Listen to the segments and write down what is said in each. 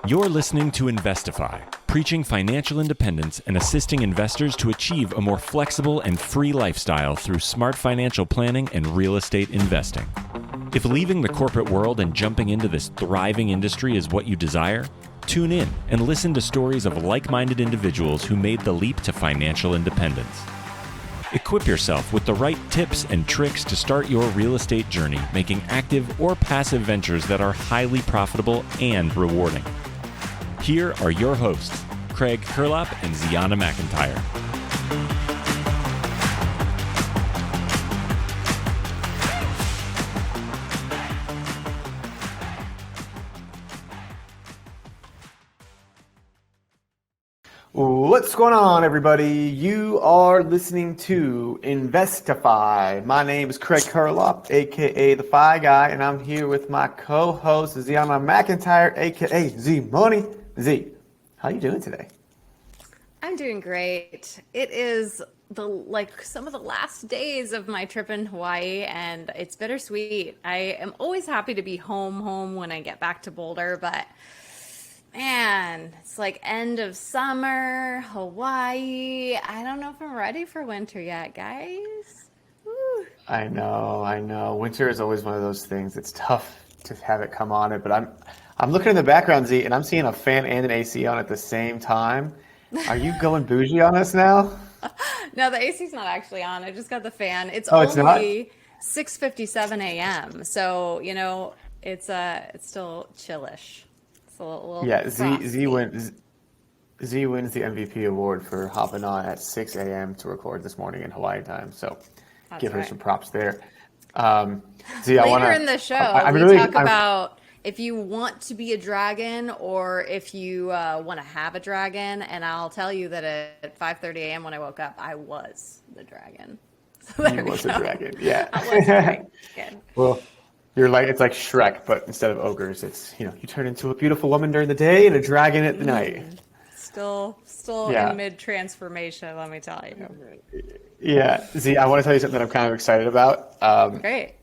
You're listening to Investify, preaching financial independence and assisting investors to achieve a more flexible and free lifestyle through smart financial planning and real estate investing. If leaving the corporate world and jumping into this thriving industry is what you desire, tune in and listen to stories of like-minded individuals who made the leap to financial independence. Equip yourself with the right tips and tricks to start your real estate journey, making active or passive ventures that are highly profitable and rewarding. Here are your hosts, Craig Curelop and Zeona McIntyre. What's going on, everybody? You are listening to Investify. My name is Craig Curelop, aka the Fi Guy, and I'm here with my co-host Zeona McIntyre, aka Z Money. Z, how you doing today? I'm doing great. It is some of the last days of my trip in Hawaii, and it's bittersweet. I am always happy to be home when I get back to Boulder, but man, it's like end of summer, Hawaii. I don't know if I'm ready for winter yet, guys. Woo. I know. Winter is always one of those things. It's tough to have it come on it, but I'm looking in the background, Z, and I'm seeing a fan and an AC on at the same time. Are you going bougie on us now? No, the AC's not actually on. I just got the fan. It's it's only 6:57 a.m. So, it's still chillish. It's a little yeah, Z wins the MVP award for hopping on at 6 a.m. to record this morning in Hawaii time. So give her some props there. Z, later in the show, we talk about if you want to be a dragon or if you want to have a dragon. And I'll tell you that at 5:30 a.m. when I woke up, I was the dragon. So you was a dragon, yeah. I was a dragon. Well, it's like Shrek, but instead of ogres, it's, you turn into a beautiful woman during the day and a dragon at the night. Still in mid-transformation, let me tell you. Yeah. Z, I want to tell you something that I'm kind of excited about. Great.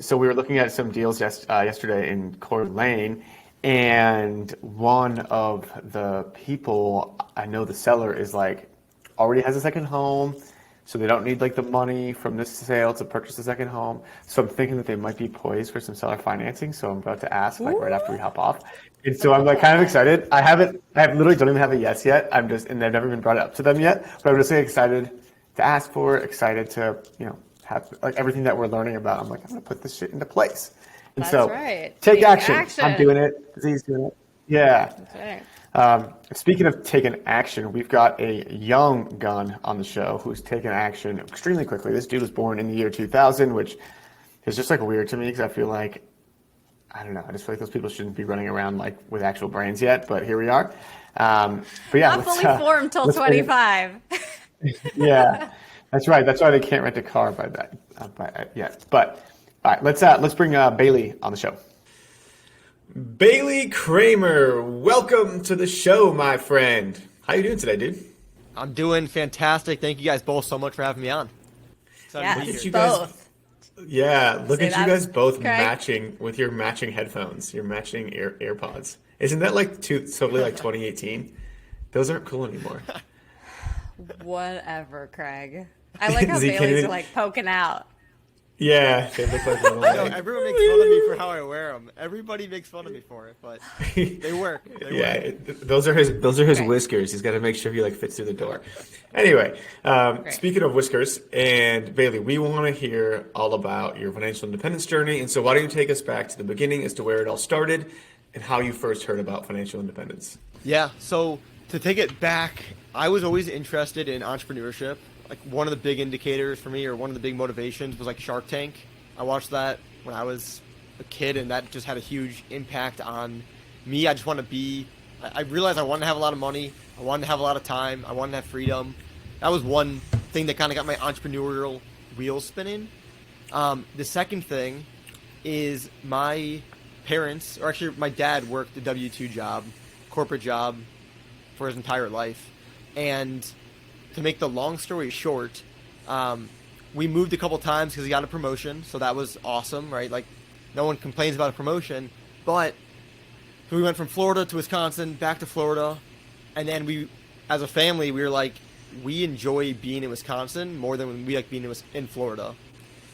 So we were looking at some deals yesterday in Coeur d'Alene, and one of the people, I know the seller is already has a second home, so they don't need the money from this sale to purchase a second home. So I'm thinking that they might be poised for some seller financing. So I'm about to ask right after we hop off. And so I'm kind of excited. I literally don't even have a yes yet. And they've never been brought up to them yet. But I'm just excited to ask for it, excited to, have everything that we're learning about. I'm going to put this shit into place. And That's right. Take action. I'm doing it. Z's doing it. Yeah. That's right. Speaking of taking action, we've got a young gun on the show who's taken action extremely quickly. This dude was born in the year 2000, which is just weird to me because I feel I don't know, I just feel those people shouldn't be running around with actual brains yet, but here we are. But yeah, not fully formed till 25. Yeah, that's right. That's why they can't rent a car by that yet. But all right, let's bring Bailey on the show. Bailey Kramer, welcome to the show, my friend. How you doing today, dude? I'm doing fantastic. Thank you guys both so much for having me on. Yes, both. Yeah, look at you guys both Craig. Matching with your matching headphones, your matching AirPods. Isn't that totally 2018? Those aren't cool anymore. Whatever, Craig. I like how Bailey's are poking out. Yeah, they look like I know, everyone makes fun of me for how I wear them. Everybody makes fun of me for it, but they work. Those are his whiskers. He's got to make sure he fits through the door. Anyway, speaking of whiskers, and Bailey, we want to hear all about your financial independence journey. And so, why don't you take us back to the beginning as to where it all started and how you first heard about financial independence? Yeah. So to take it back, I was always interested in entrepreneurship. One of the big indicators for me, or one of the big motivations, was Shark Tank. I watched that when I was a kid, and that just had a huge impact on me. I just want to I realized I wanted to have a lot of money. I wanted to have a lot of time. I wanted to have freedom. That was one thing that kind of got my entrepreneurial wheels spinning. The second thing is my parents, or actually my dad, worked a W-2 job, corporate job, for his entire life. And to make the long story short, we moved a couple times because he got a promotion, so that was awesome, right? No one complains about a promotion, but So we went from Florida to Wisconsin, back to Florida, and then we, as a family, we were like, we enjoy being in Wisconsin more than we like being in Florida.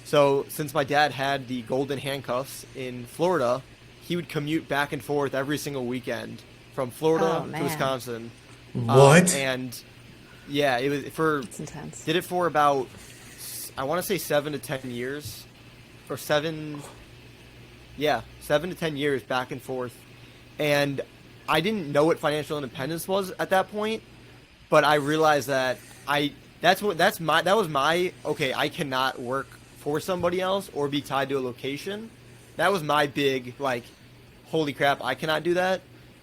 So since my dad had the golden handcuffs in Florida, he would commute back and forth every single weekend from Florida to Wisconsin. What? And yeah, it was It's intense. did it for about, I want to say 7 to 10 years, or 7 to 10 years back and forth. And I didn't know what financial independence was at that point, but I realized that that was my okay, I cannot work for somebody else or be tied to a location. That was my big, like, holy crap, I cannot do that.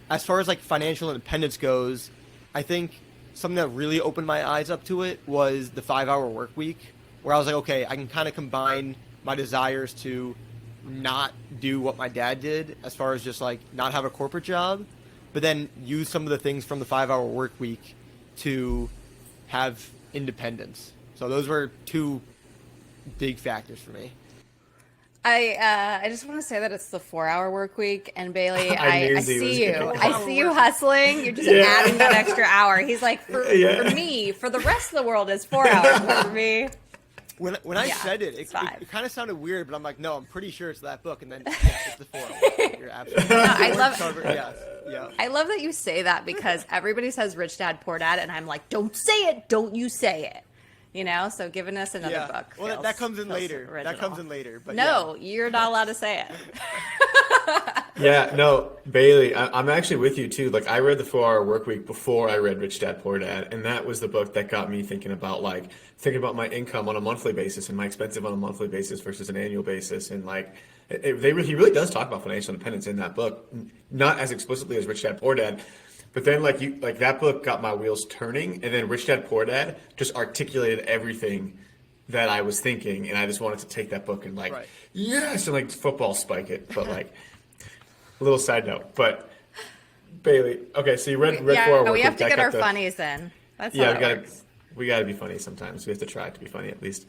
As far as like financial independence goes, I think something that really opened my eyes up to it was the 5-hour work week, where I was like, okay, I can kind of combine my desires to not do what my dad did as far as just like not have a corporate job, but then use some of the things from the 5-hour work week to have independence. So those were two big factors for me. I just want to say that it's the 4-hour work week, and Bailey, I see see you. gonna- I see you hustling. You're just adding that extra hour. He's like, for me, for the rest of the world, it's 4 hours. But for me, When I said it, it's it 5. kind of sounded weird, but I'm like, no, I'm pretty sure it's that book. And then it's the 4-hour. You're absolutely I love. yes, yeah. I love that you say that, because everybody says Rich Dad Poor Dad, and I'm like, don't say it. Don't you say it. You know, so giving us another Yeah. book. Well, that comes in feels later. That original. comes in later. But No, you're not allowed to say it. Yeah, no, Bailey, I'm actually with you too. Like, I read the 4-Hour Work Week before I read Rich Dad Poor Dad, and that was the book that got me thinking about my income on a monthly basis and my expenses on a monthly basis versus an annual basis. And like, he really does talk about financial independence in that book, not as explicitly as Rich Dad Poor Dad, but then like that book got my wheels turning, and then Rich Dad Poor Dad just articulated everything that I was thinking, and I just wanted to take that book and yes, and like football spike it, but like. A little side note, but Bailey, okay, so you read 4-Hour Work we have Week. to That get got our the- funnies in. That's Yeah, how it works. we gotta be funny sometimes. We have to try to be funny at least.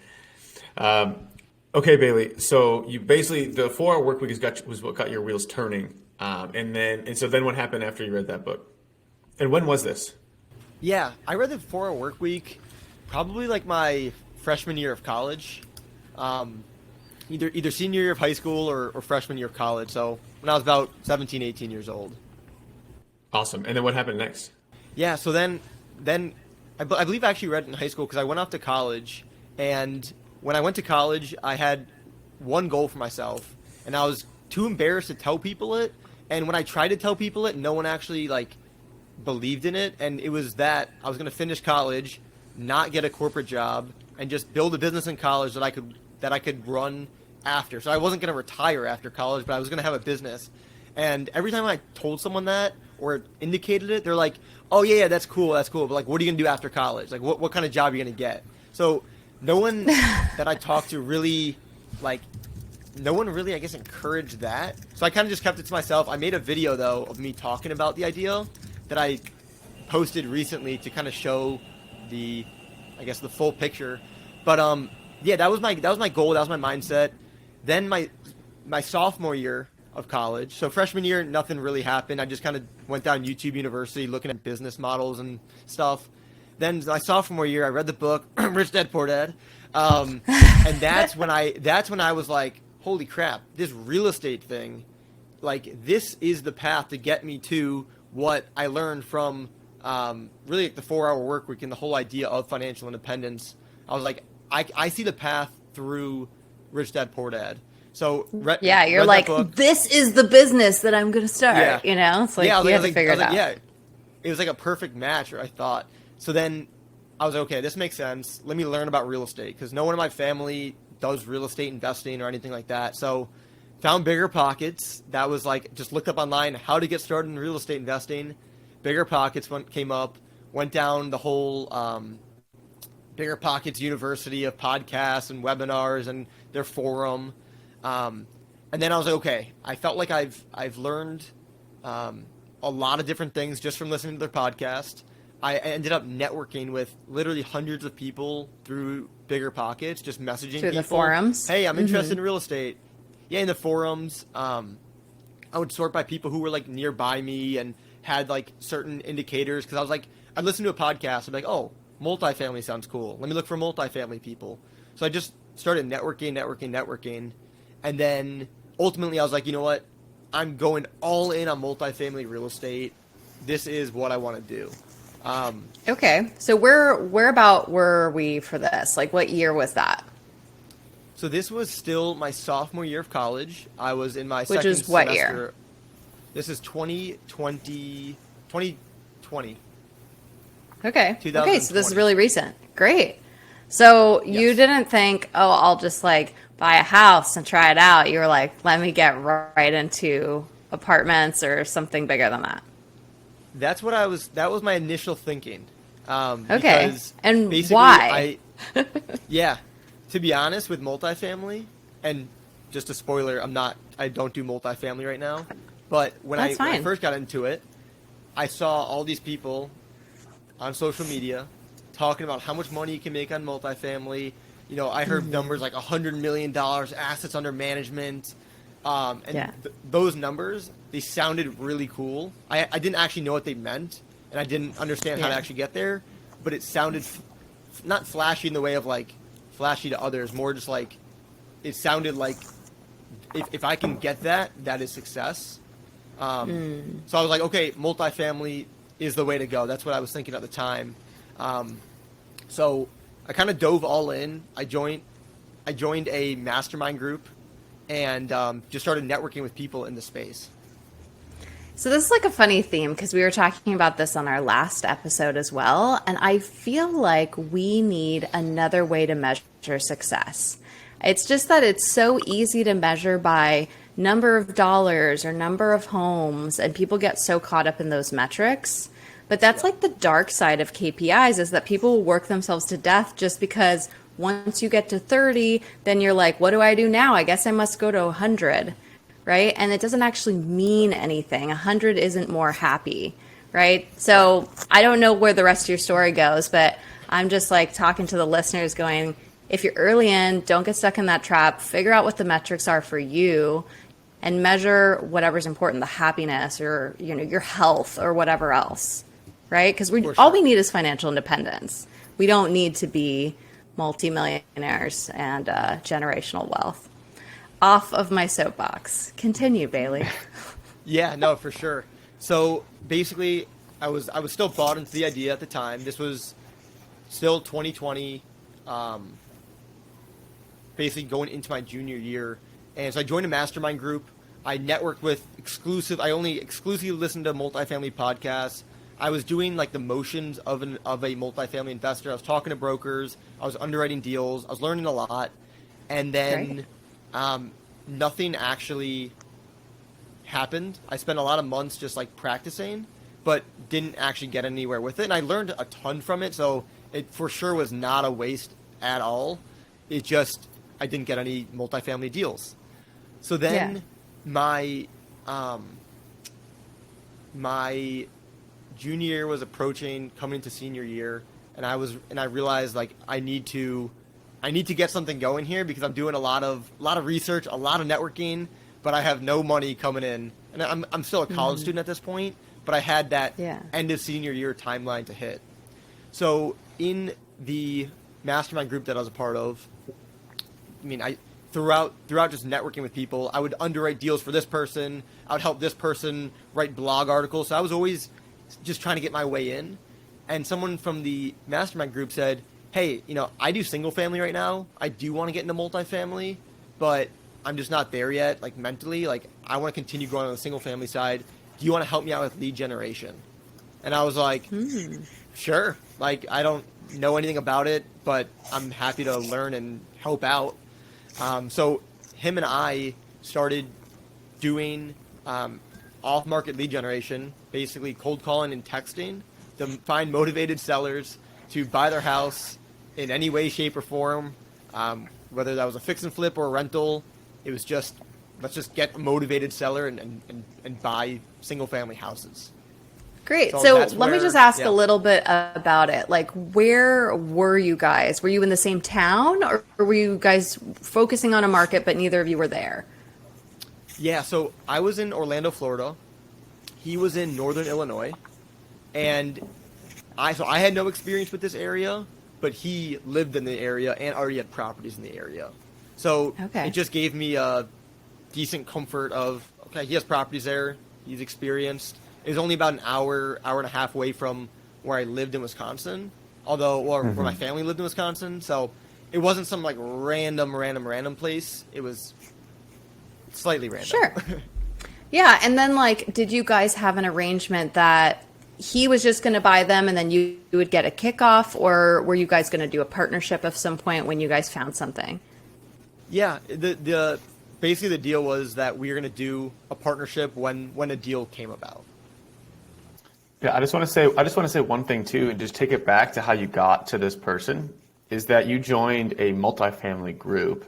Okay, Bailey. So you basically the 4-Hour Work Week was what got your wheels turning, and so then what happened after you read that book? And when was this? Yeah, I read the 4-Hour Work Week probably like my freshman year of college, either senior year of high school or freshman year of college. So when I was about 17, 18 years old. Awesome. And then what happened next? Yeah, so then I believe I actually read it in high school because I went off to college, and when I went to college, I had one goal for myself, and I was too embarrassed to tell people it. And when I tried to tell people it, no one actually believed in it. And it was that I was going to finish college, not get a corporate job, and just build a business in college that I could run after. So I wasn't going to retire after college, but I was going to have a business. And every time I told someone that or indicated it, they're like, "Oh yeah, that's cool. But like, what are you going to do after college? Like, what kind of job are you going to get?" So no one that I talked to really I guess encouraged that. So I kind of just kept it to myself. I made a video though of me talking about the idea that I posted recently to kind of show the full picture. But yeah, that was my goal. That was my mindset. Then my sophomore year of college. So freshman year, nothing really happened. I just kind of went down YouTube University looking at business models and stuff. Then my sophomore year, I read the book Rich Dad Poor Dad, and that's when I was like, holy crap, this real estate thing, like this is the path to get me to what I learned from really like the 4-Hour Work Week and the whole idea of financial independence. I was like, I see the path through Rich Dad Poor Dad. So you're like, this is the business that I'm going to start. Yeah. You know, it's like you have to figure it out. Yeah, it was like a perfect match, I thought. So then I was like, okay, this makes sense. Let me learn about real estate because no one in my family does real estate investing or anything like that. So found Bigger Pockets. That was like, just looked up online how to get started in real estate investing. Bigger Pockets came up, went down the whole Bigger Pockets University of podcasts and webinars and their forum. And then I was like, okay, I felt like I've learned a lot of different things just from listening to their podcast. I ended up networking with literally hundreds of people through Bigger Pockets, just messaging through people. The forums. Hey, I'm interested in real estate. Yeah, in the forums. would sort by people who were like nearby me and had like certain indicators. Cause I was like, I'd listen to a podcast. I'd be like, oh, multifamily sounds cool. Let me look for multifamily people. So I just started networking. And then ultimately I was like, you know what? I'm going all in on multifamily real estate. This is what I want to do. Okay. So where about were we for this? Like what year was that? So this was still my sophomore year of college. I was in my Which second is what semester. year? This is 2020. Okay. Okay. So this is 2020. really recent. Great. So you Yes. didn't think, oh, I'll just like buy a house and try it out. You were like, let me get right into apartments or something bigger than that. That was my initial thinking. Okay. Because And basically why? Yeah. To be honest, with multifamily, and just a spoiler, I don't do multifamily right now. But when That's I fine. first got into it, I saw all these people on social media talking about how much money you can make on multifamily. You know, I heard numbers like $100 million assets under management. And Yeah. Those numbers, they sounded really cool. I didn't actually know what they meant, and I didn't understand how to Yeah. actually get there, but it sounded not flashy in the way of like flashy to others, more just like it sounded like if I can get that, that is success. So I was like, okay, multifamily is the way to go. That's what I was thinking at the time. So I kind of dove all in. I joined a mastermind group and just started networking with people in the space. So this is like a funny theme because we were talking about this on our last episode as well. And I feel like we need another way to measure success. It's just that it's so easy to measure by number of dollars or number of homes, and people get so caught up in those metrics. But that's like the dark side of KPIs, is that people will work themselves to death just because once you get to 30, then you're like, what do I do now? I guess I must go to 100. Right? And it doesn't actually mean anything. 100 isn't more happy, right? So I don't know where the rest of your story goes, but I'm just like talking to the listeners going, if you're early in, don't get stuck in that trap. Figure out what the metrics are for you and measure whatever's important, the happiness or, you know, your health or whatever else, right? Because all we need is financial independence. We don't need to be multimillionaires and generational wealth. Off of my soapbox. Continue, Bailey. Yeah, no, for sure. So basically, I was still bought into the idea at the time. This was still 2020, basically going into my junior year. And so I joined a mastermind group. I networked with I only exclusively listened to multifamily podcasts. I was doing like the motions of a multifamily investor. I was talking to brokers. I was underwriting deals. I was learning a lot. And then nothing actually happened. I spent a lot of months just like practicing, but didn't actually get anywhere with it. And I learned a ton from it. So it for sure was not a waste at all. It just, I didn't get any multifamily deals. So then my junior year was approaching, coming into senior year. And I realized like I need to get something going here because I'm doing a lot of research, a lot of networking, but I have no money coming in. And I'm still a college student at this point, but I had that end of senior year timeline to hit. So in the mastermind group that I was a part of, I mean, throughout just networking with people, I would underwrite deals for this person. I would help this person write blog articles. So I was always just trying to get my way in. And someone from the mastermind group said, hey, you know, I do single family right now. I do want to get into multifamily, but I'm just not there yet, like mentally. Like, I want to continue growing on the single family side. Do you want to help me out with lead generation? And I was like, sure. Like, I don't know anything about it, but I'm happy to learn and help out. So him and I started doing off-market lead generation, basically cold calling and texting to find motivated sellers to buy their house in any way, shape, or form, whether that was a fix and flip or a rental. It was just, let's just get a motivated seller and buy single-family houses. Great. So let me just ask a little bit about it. Like, where were you guys? Were you in the same town, or were you guys focusing on a market, but neither of you were there? Yeah, so I was in Orlando, Florida. He was in Northern Illinois, and I had no experience with this area, but he lived in the area and already had properties in the area. So It just gave me a decent comfort of, okay, he has properties there, he's experienced. It was only about an hour and a half away from where I lived in Wisconsin, where my family lived in Wisconsin. So it wasn't some like random place. It was slightly random. Sure. Yeah, and then like, did you guys have an arrangement that he was just going to buy them and then you would get a kickoff, or were you guys going to do a partnership of some point when you guys found something? Yeah, basically the deal was that we were going to do a partnership when a deal came about. Yeah, I just want to say one thing too, and just take it back to how you got to this person, is that you joined a multifamily group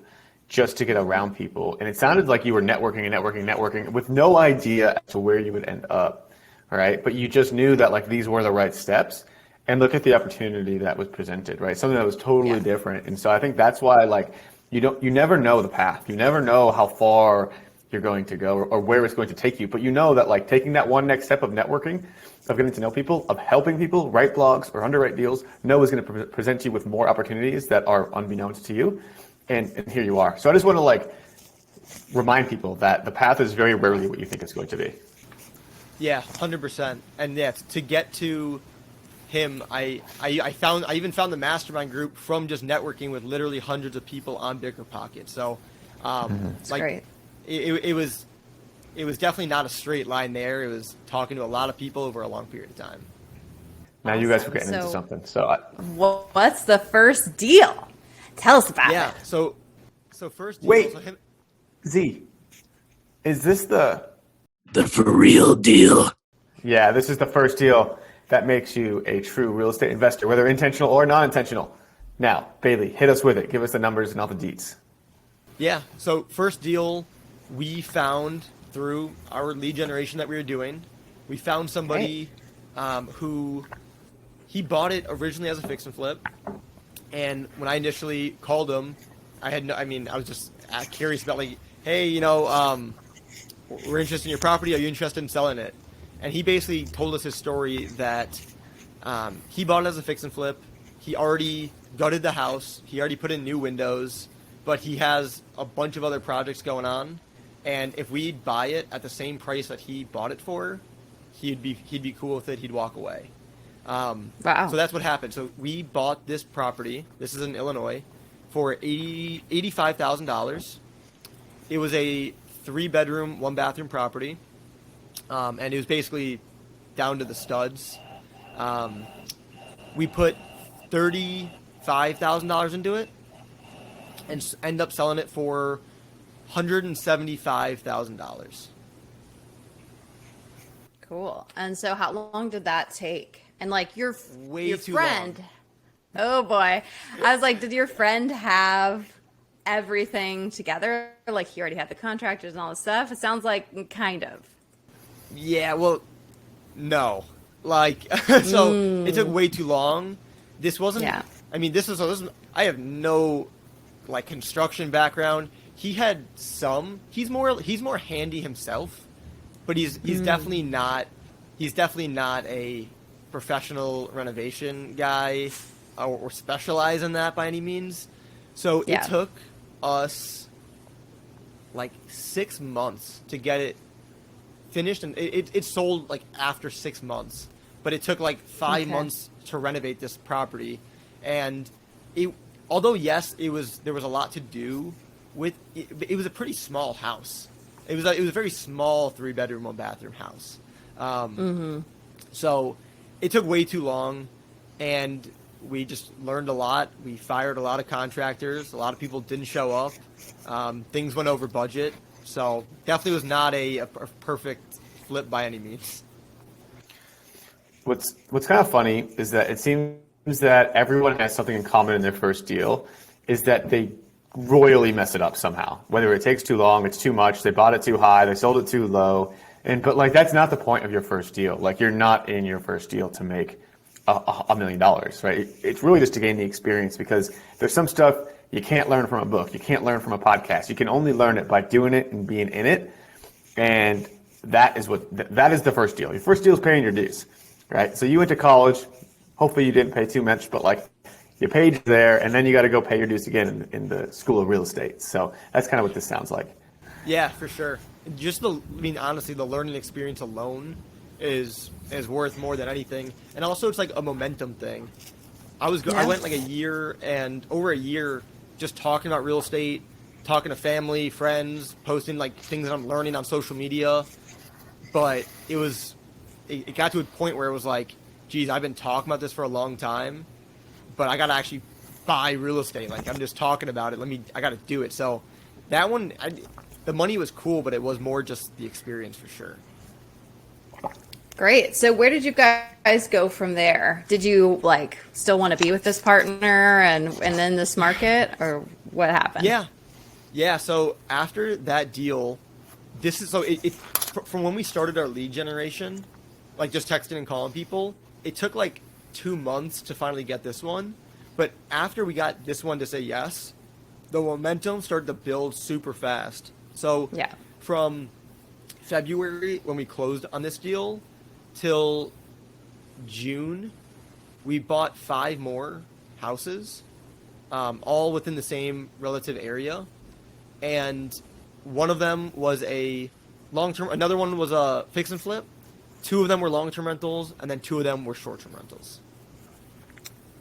just to get around people. And it sounded like you were networking with no idea as to where you would end up. All right. But you just knew that like these were the right steps, and look at the opportunity that was presented, right? Something that was totally different. And so I think that's why like you never know the path. You never know how far you're going to go or where it's going to take you. But you know that like taking that one next step of networking, of getting to know people, of helping people write blogs or underwrite deals, is going to present you with more opportunities that are unbeknownst to you. And here you are. So I just want to like remind people that the path is very rarely what you think it's going to be. Yeah, 100%. And yeah, to get to him, I even found the mastermind group from just networking with literally hundreds of people on BiggerPockets. So like great. It was definitely not a straight line there. It was talking to a lot of people over a long period of time. Now you guys were getting into something. So what's the first deal? Tell us about it. Yeah. So first deal. Wait. So Z, is this the for real deal? Yeah, this is the first deal that makes you a true real estate investor, whether intentional or non-intentional. Now, Bailey, hit us with it. Give us the numbers and all the deets. Yeah. So first deal we found through our lead generation that we were doing. We found somebody who he bought it originally as a fix and flip. And when I initially called him, I was just curious about like, hey, we're interested in your property. Are you interested in selling it? And he basically told us his story that he bought it as a fix and flip. He already gutted the house. He already put in new windows, but he has a bunch of other projects going on. And if we'd buy it at the same price that he bought it for, he'd be cool with it. He'd walk away. Wow. So that's what happened. So we bought this property. This is in Illinois for $85,000. It was a 3-bedroom, 1-bathroom property, and it was basically down to the studs. We put $35,000 into it, and end up selling it for $175,000. Cool. And so how long did that take? And like your too friend, long. Oh boy. I was like, did your friend have everything together? Like he already had the contractors and all this stuff? It sounds like kind of. Yeah, well, no. Like, so it took way too long. This wasn't, I mean, I have no like construction background. He had some, he's more handy himself, but he's definitely not a professional renovation guy or specialize in that by any means. So it took us like 6 months to get it finished, and it sold like after 6 months, but it took like 5 months to renovate this property. And although yes, there was a lot to do with it. It was a pretty small house. It was a very small 3-bedroom, 1-bathroom house. So it took way too long, and we just learned a lot. We fired a lot of contractors. A lot of people didn't show up. Things went over budget. So definitely was not a perfect flip by any means. What's kind of funny is that it seems that everyone has something in common in their first deal, is that they royally mess it up somehow. Whether it takes too long, it's too much, they bought it too high, they sold it too low. But like that's not the point of your first deal. Like you're not in your first deal to make $1 million, right? It's really just to gain the experience, because there's some stuff you can't learn from a book, you can't learn from a podcast. You can only learn it by doing it and being in it. And that is the first deal. Your first deal is paying your dues, right? So you went to college. Hopefully you didn't pay too much, but like you paid there, and then you got to go pay your dues again in the School of Real Estate. So that's kind of what this sounds like. Yeah, for sure. Just honestly, the learning experience alone is worth more than anything. And also, it's like a momentum thing. I went like over a year just talking about real estate, talking to family, friends, posting like things that I'm learning on social media. But it got to a point where it was like, geez, I've been talking about this for a long time, but I got to actually buy real estate. Like, I'm just talking about it. I got to do it. So that one, the money was cool, but it was more just the experience for sure. Great. So where did you guys go from there? Did you like still want to be with this partner and then this market, or what happened? Yeah. So after that deal, from when we started our lead generation, like just texting and calling people, it took like 2 months to finally get this one. But after we got this one to say yes, the momentum started to build super fast. So from February, when we closed on this deal, till June, we bought 5 more houses, all within the same relative area. And one of them was a long-term, another one was a fix and flip. 2 of them were long-term rentals, and then 2 of them were short-term rentals.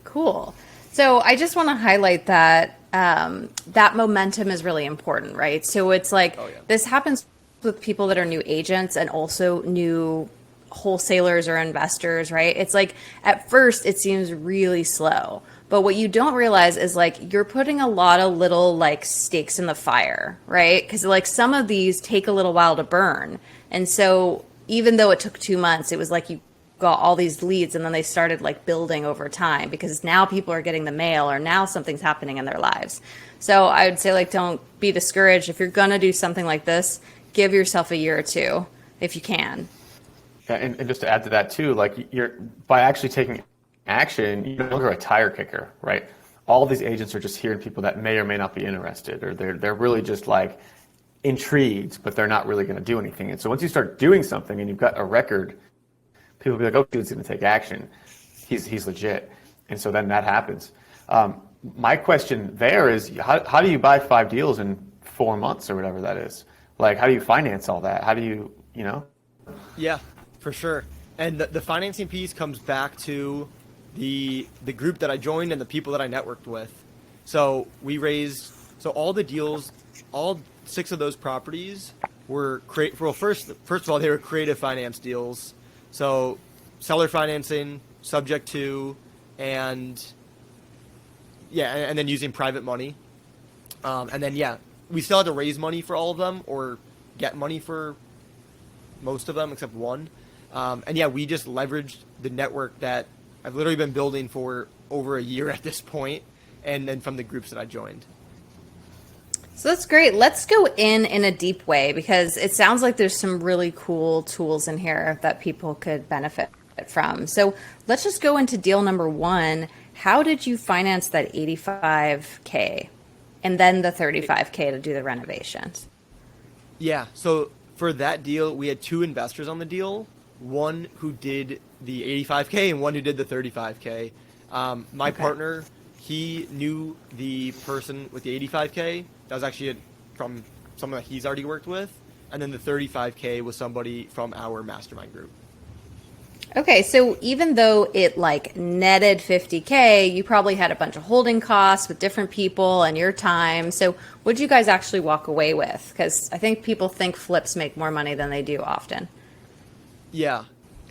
Cool. So I just want to highlight that that momentum is really important, right? So it's like this happens with people that are new agents and also new wholesalers or investors, right? It's like at first it seems really slow, but what you don't realize is like you're putting a lot of little like stakes in the fire, right? Because like some of these take a little while to burn. And so even though it took 2 months, it was like you got all these leads and then they started like building over time because now people are getting the mail or now something's happening in their lives. So I would say like don't be discouraged. If you're going to do something like this, give yourself a year or two if you can. Yeah, and just to add to that too, like you're by actually taking action, you're no longer a tire kicker, right? All of these agents are just hearing people that may or may not be interested, or they're really just like intrigued, but they're not really going to do anything. And so once you start doing something and you've got a record, people will be like, "Oh, dude's going to take action. He's legit." And so then that happens. My question there is, how do you buy 5 deals in 4 months or whatever that is? Like, how do you finance all that? How do you know? Yeah, for sure. And the financing piece comes back to the group that I joined and the people that I networked with. So we raised, all the deals, all 6 of those properties were first of all, they were creative finance deals. So seller financing, subject to, and then using private money. And then, we still had to raise money for all of them or get money for most of them except one. We just leveraged the network that I've literally been building for over a year at this point, and then from the groups that I joined. So that's great. Let's go in a deep way because it sounds like there's some really cool tools in here that people could benefit from. So let's just go into deal number 1. How did you finance that $85K and then the $35K to do the renovations? Yeah. So for that deal, we had 2 investors on the deal, one who did the $85K and one who did the $35K. My partner, he knew the person with the $85K. That was actually from someone that he's already worked with. And then the $35K was somebody from our mastermind group. Okay, so even though it like netted $50K, you probably had a bunch of holding costs with different people and your time. So what did you guys actually walk away with? Because I think people think flips make more money than they do often. Yeah,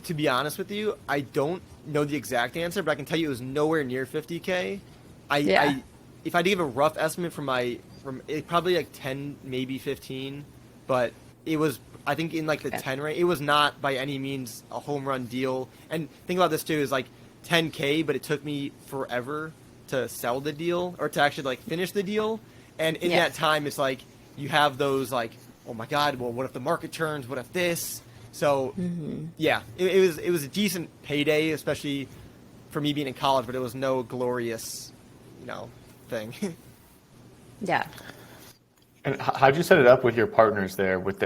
to be honest with you, I don't know the exact answer, but I can tell you it was nowhere near $50K. If I had to give a rough estimate from it, probably like 10, maybe 15, but it was, I think, in like the 10 range. It was not by any means a home run deal. And think about this too, is like $10K, but it took me forever to sell the deal or to actually like finish the deal. And in that time, it's like you have those like, oh my God, well, what if the market turns? What if this? So it was a decent payday, especially for me being in college, but it was no glorious, thing. Yeah. And how'd you set it up with your partners there, with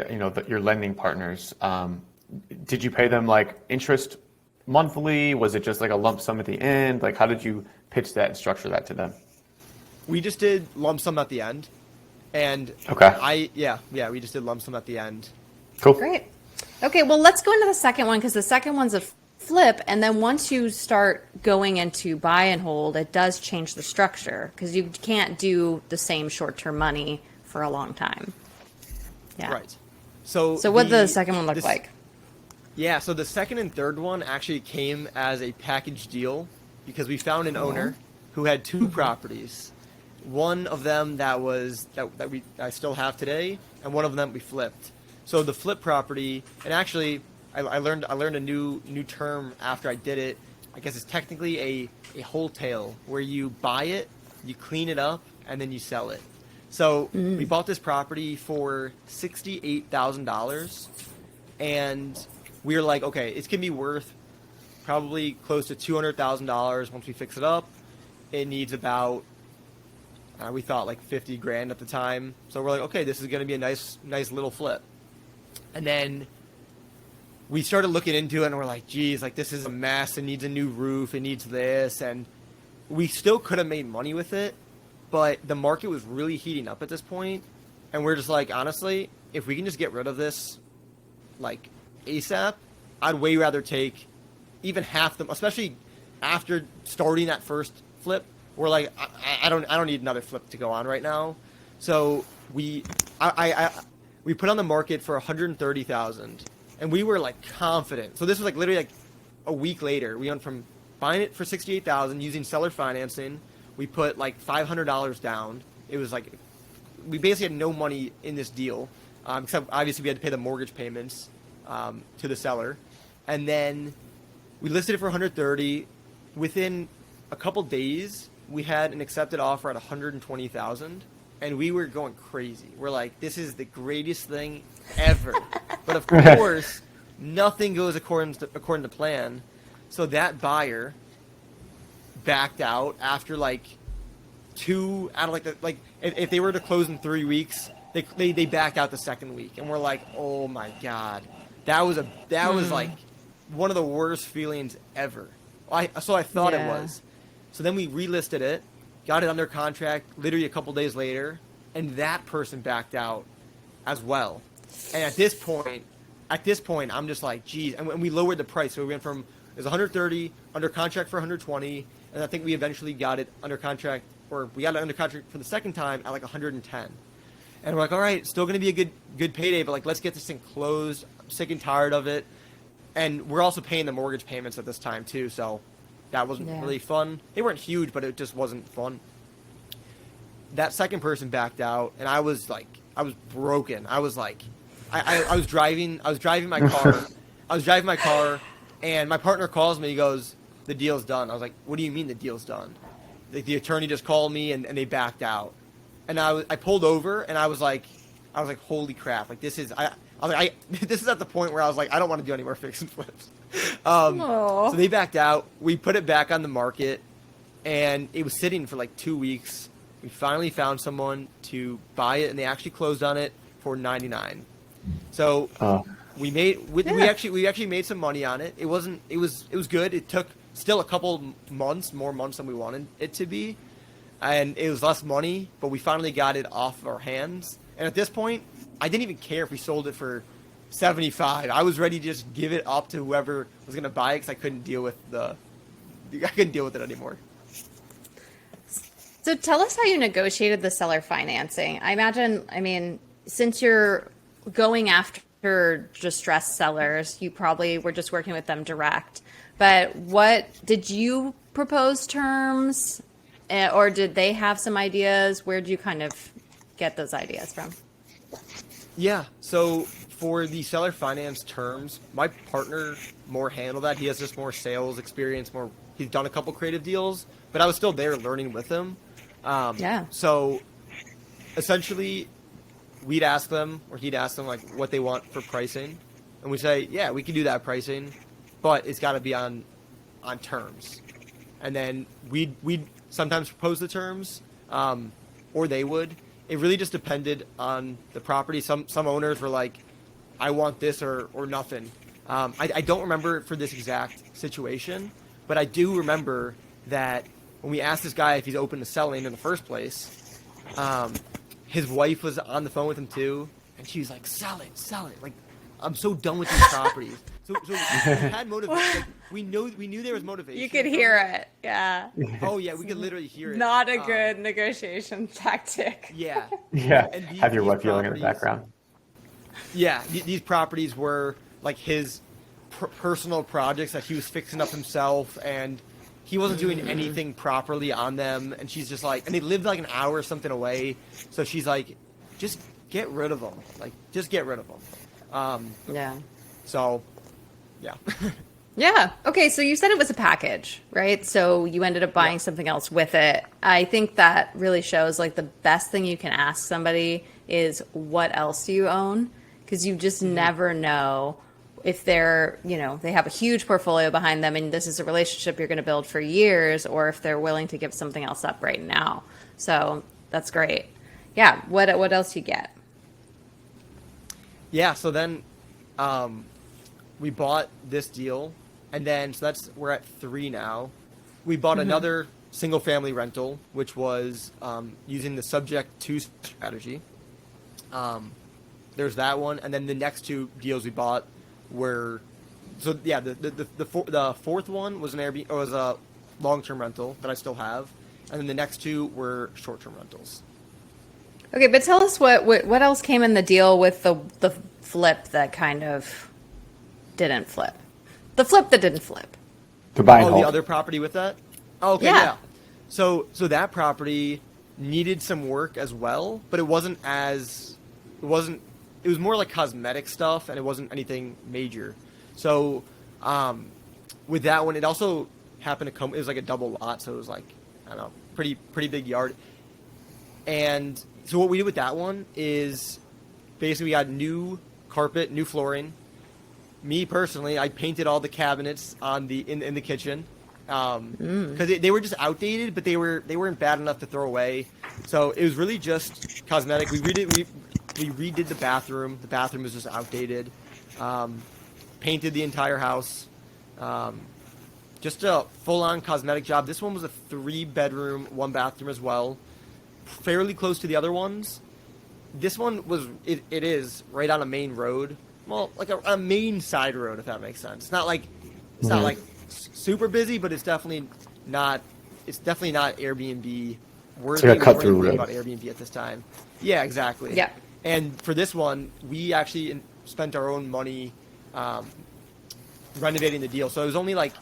your lending partners? Did you pay them like interest monthly? Was it just like a lump sum at the end? Like, how did you pitch that and structure that to them? We just did lump sum at the end, and Okay. we just did lump sum at the end. Cool. Great. Okay, well, let's go into the second one because the second one's a flip. And then once you start going into buy and hold, it does change the structure because you can't do the same short-term money for a long time. Yeah. Right. So what the second one look like? Yeah, so the second and third one actually came as a package deal because we found an owner who had two properties. One of them that I still have today, and one of them we flipped. So the flip property, and actually I learned a new term after I did it. I guess it's technically a wholesale where you buy it, you clean it up, and then you sell it. So we bought this property for $68,000, and we were like, okay, it's gonna be worth probably close to $200,000 once we fix it up. It needs about we thought like 50 grand at the time. So we're like, okay, this is gonna be a nice little flip. And then we started looking into it, and we're like, geez, like this is a mess. It needs a new roof. It needs this, and we still could have made money with it, but the market was really heating up at this point, and we're just like, honestly, if we can just get rid of this, like ASAP, I'd way rather take even half them, especially after starting that first flip. We're like, I don't need another flip to go on right now, so we put on the market for $130,000, and we were like confident. So this was like literally like a week later. We went from buying it for $68,000 using seller financing. We put like $500 down. It was like we basically had no money in this deal, except obviously we had to pay the mortgage payments to the seller, and then we listed it for $130,000. Within a couple days, we had an accepted offer at $120,000. And we were going crazy. We're like, this is the greatest thing ever. But of course, nothing goes according to plan. So that buyer backed out after like two out of like if they were to close in 3 weeks, they backed out the second week. And we're like, oh my god, that was like one of the worst feelings ever. So I thought it was. So then we relisted it. Got it under contract literally a couple days later, and that person backed out as well. And at this point, I'm just like, geez. And we lowered the price, so we went from it was 130 under contract for 120, and I think we eventually got it under contract, or we got it under contract for the second time at like 110. And we're like, all right, still going to be a good payday, but like let's get this thing closed. I'm sick and tired of it, and we're also paying the mortgage payments at this time too, so. That wasn't really fun. They weren't huge, but it just wasn't fun. That second person backed out, and I was broken. I was like, I was driving my car. I was driving my car, and my partner calls me. He goes, "The deal's done." I was like, "What do you mean the deal's done?" The attorney just called me, and they backed out. And I pulled over, and I was like, holy crap! Like this is this is at the point where I was like, I don't want to do any more fix and flips. So they backed out. We put it back on the market, and it was sitting for like 2 weeks. We finally found someone to buy it, and they actually closed on it for $99,000. So we actually made some money on it. It was good. It took still a couple more months than we wanted it to be, and it was less money, but we finally got it off of our hands. And at this point, I didn't even care if we sold it for $75,000. I was ready to just give it up to whoever was going to buy it because I couldn't deal with it anymore. So tell us how you negotiated the seller financing. I mean, since you're going after distressed sellers, you probably were just working with them direct. But what did you propose terms, or did they have some ideas? Where did you kind of get those ideas from? Yeah, so for the seller finance terms, my partner more handled that. He has just more sales experience, he's done a couple creative deals, but I was still there learning with him. So essentially we'd ask them, or he'd ask them like what they want for pricing, and we say, yeah, we can do that pricing, but it's got to be on terms. And then we'd sometimes propose the terms, or they would. it really just depended on the property. Some owners were like, I want this or nothing. I don't remember for this exact situation, but I do remember that when we asked this guy if he's open to selling in the first place, his wife was on the phone with him too, and she was like, sell it. Like, I'm so done with these properties. So we had motivation. Like, we knew there was motivation. You could hear it. Yeah. Oh yeah, we could literally hear it. Not a good negotiation tactic. Yeah. Yeah. And Have your wife yelling in the properties- background. Yeah, these properties were like his personal projects that he was fixing up himself, and he wasn't doing anything properly on them. And she's just like, and they lived like an hour or something away, so she's like, just get rid of them. Like, just get rid of them. Yeah. So, yeah. Yeah. Okay. So you said it was a package, right? So you ended up buying something else with it. I think that really shows like the best thing you can ask somebody is, what else do you own? Because you just never know if they're, they have a huge portfolio behind them and this is a relationship you're going to build for years, or if they're willing to give something else up right now. So that's great. Yeah. What else do you get? Yeah, so then we bought this deal, and then we're at 3 now. We bought another single family rental, which was using the subject to strategy. There's that one, and then the next 2 deals we bought were the fourth one was an Airbnb, or was a long-term rental that I still have, and then the next 2 were short-term rentals. Okay, but tell us what else came in the deal with the flip that kind of didn't flip. The flip that didn't flip. The buy and the hold. other property with that? Oh, okay, Yeah. yeah. So that property needed some work as well, but it was more like cosmetic stuff, and it wasn't anything major. So with that one, it also happened to come, it was like a double lot, so it was like, I don't know, pretty big yard. And so what we did with that one is basically we got new carpet, new flooring. Me personally, I painted all the cabinets in the kitchen because they were just outdated, but they weren't bad enough to throw away. So it was really just cosmetic. We redid the bathroom. The bathroom was just outdated. Painted the entire house. Just a full-on cosmetic job. This one was a 3-bedroom, 1-bathroom as well. Fairly close to the other ones. This one was it is right on a main road. Well, like a main side road, if that makes sense. It's not like super busy, but it's definitely not Airbnb worthy. It's like a cut-through road. About Airbnb at this time. Yeah, exactly. Yeah. And for this one, we actually spent our own money renovating the deal. So it was only like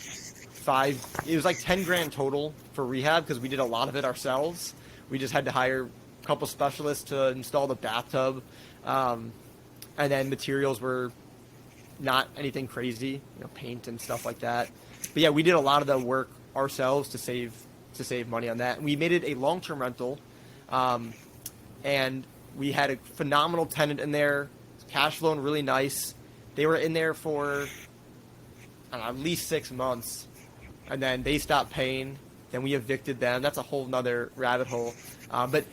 it was like 10 grand total for rehab because we did a lot of it ourselves. We just had to hire a couple specialists to install the bathtub. And then materials were not anything crazy, paint and stuff like that. But yeah, we did a lot of the work ourselves to save money on that. And we made it a long-term rental. And we had a phenomenal tenant in there, cash flowing really nice. They were in there for at least 6 months, and then they stopped paying. Then we evicted them. That's a whole nother rabbit hole. But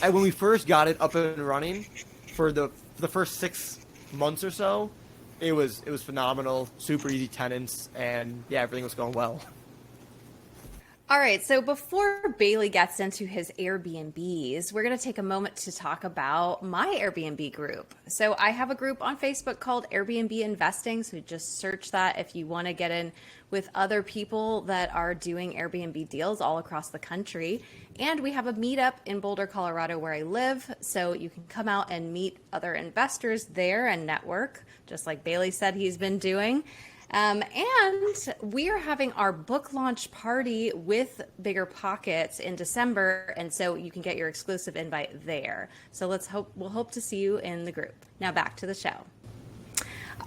when we first got it up and running, for the first 6 months or so, it was phenomenal. Super easy tenants, and yeah, everything was going well. All right, so before Bailey gets into his Airbnbs, we're going to take a moment to talk about my Airbnb group. So I have a group on Facebook called AirBNB Investing, so just search that if you want to get in with other people that are doing Airbnb deals all across the country. And we have a meetup in Boulder, Colorado, where I live, so you can come out and meet other investors there and network, just like Bailey said he's been doing. And we are having our book launch party with Bigger Pockets in December, and so you can get your exclusive invite there. So we'll hope to see you in the group. Now back to the show.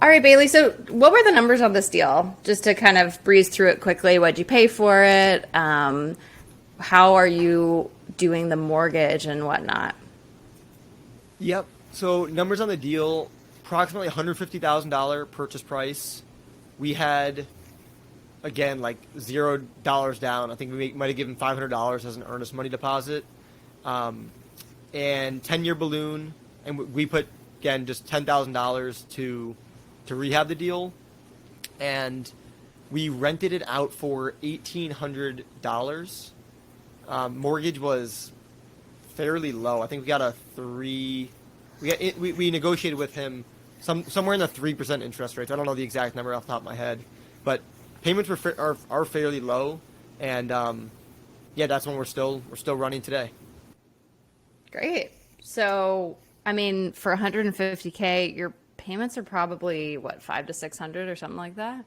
All right, Bailey. So what were the numbers on this deal? Just to kind of breeze through it quickly. What'd you pay for it? How are you doing the mortgage and whatnot? Yep. So numbers on the deal, approximately $150,000 purchase price. We had, again, like $0 down. I think we might have given $500 as an earnest money deposit. and 10-year balloon, and we put, again, just $10,000 to rehab the deal, and we rented it out for $1,800. Mortgage was fairly low. I think we got a 3. We negotiated with him somewhere in the 3% interest rate. I don't know the exact number off the top of my head, but payments are fairly low, and yeah, that's when we're still running today. Great. So, I mean, for 150K, your payments are probably what, 500 to 600 or something like that?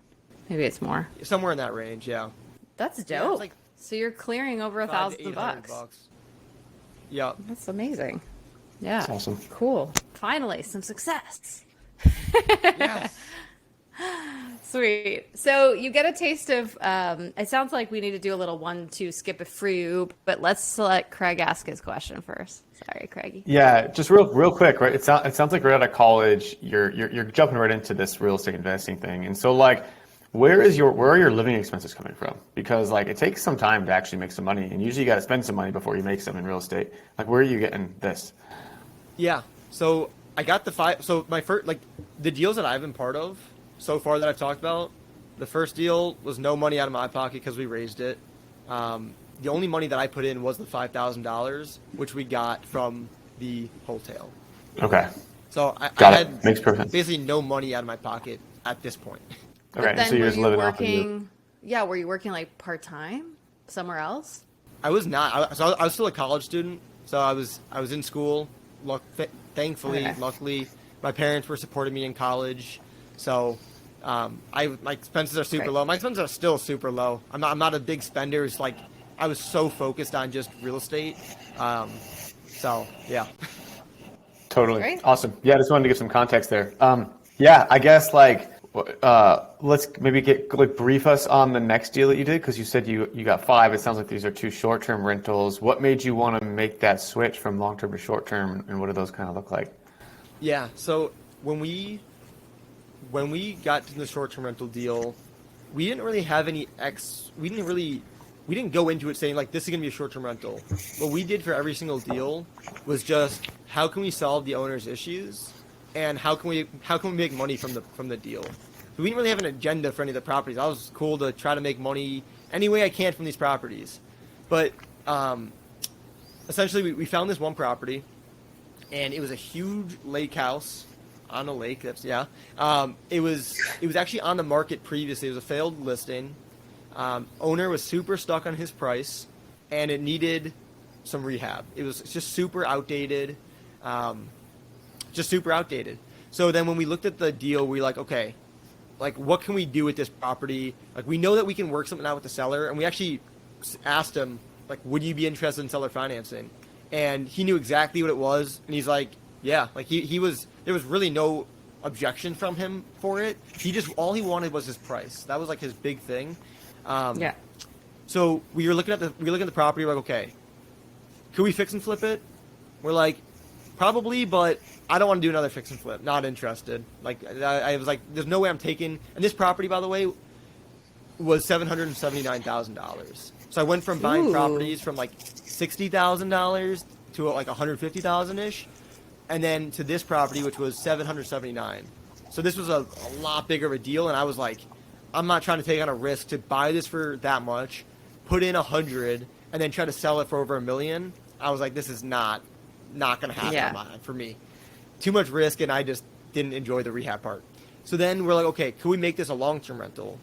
Maybe it's more. Somewhere in that range, yeah. That's dope. Yeah, it's like so you're clearing over $1,000. Yeah. That's amazing. Yeah. That's awesome. Cool. Finally, some success. Yes. Sweet. So you get a taste of, it sounds like we need to do a little 1-2 skip it for you, but let's let Craig ask his question first. Sorry, Craigie. Yeah, just real quick, right? It sounds like right out of college, you're jumping right into this real estate investing thing. And so like, where are your living expenses coming from? Because like it takes some time to actually make some money, and usually you got to spend some money before you make some in real estate. Like, where are you getting this? Yeah. So I got so my first, like, the deals that I've been part of so far that I've talked about, the first deal was no money out of my pocket because we raised it. The only money that I put in was the $5,000, which we got from the wholesale. Okay. So I Makes perfect sense. basically no money out of my pocket at this point. Okay, Then so you're just living off of working, yeah, were you working like part-time somewhere else? I was not. I was still a college student, so I was in school. Thankfully, Okay. luckily, my parents were supporting me in college. So my expenses are super Great. low. My expenses are still super low. I'm not a big spender. It's like I was so focused on just real estate. So yeah. Totally. Great. Awesome. Yeah, I just wanted to give some context there. Yeah, I guess like let's maybe brief us on the next deal that you did, because you said you got 5. It sounds like these are 2 short-term rentals. What made you want to make that switch from long-term to short-term, and what do those kind of look like? Yeah. So when we got to the short-term rental deal, we didn't really have any we didn't go into it saying like this is gonna be a short-term rental. What we did for every single deal was just how can we solve the owner's issues, and how can we make money from the deal. So we didn't really have an agenda for any of the properties. I was cool to try to make money any way I can from these properties, but essentially we found this one property, and it was a huge lake house on a lake. That's yeah. It was actually on the market previously. It was a failed listing. Owner was super stuck on his price, and it needed some rehab. It was just super outdated. So then when we looked at the deal, we were like, okay, like what can we do with this property? Like we know that we can work something out with the seller, and we actually asked him, like, would you be interested in seller financing? And he knew exactly what it was, and he's like, yeah, like he was. There was really no objection from him for it. All he wanted was his price. That was like his big thing. Yeah. So we were looking at the property. We're like, okay, could we fix and flip it? We're like, probably, but I don't want to do another fix and flip. Not interested. Like I was like, there's no way I'm taking. And this property, by the way, was $779,000. So I went from buying properties from like $60,000 to like $150,000 ish, and then to this property, which was $779,000. So this was a lot bigger of a deal, and I was like, I'm not trying to take on a risk to buy this for that much, put in $100,000, and then try to sell it for over $1 million. I was like, this is not going to happen for me. Too much risk, and I just didn't enjoy the rehab part. So then we're like, okay, could we make this a long-term rental?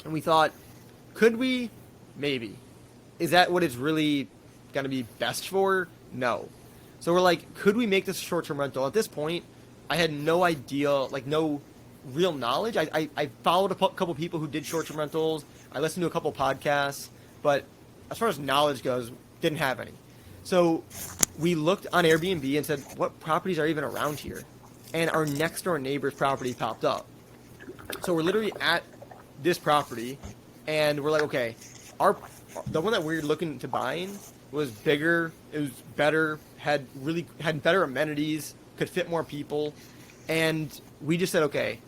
And we thought, could we? Maybe. Is that what it's really going to be best for? No. So we're like, could we make this a short-term rental? At this point, I had no idea, like no real knowledge. I followed a couple people who did short-term rentals. I listened to a couple podcasts, but as far as knowledge goes, didn't have any. So we looked on Airbnb and said, what properties are even around here? And our next door neighbor's property popped up. So we're literally at this property, and we're like, okay, the one that we're looking to buying was bigger, it was better, had better amenities, could fit more people, and we just said, okay,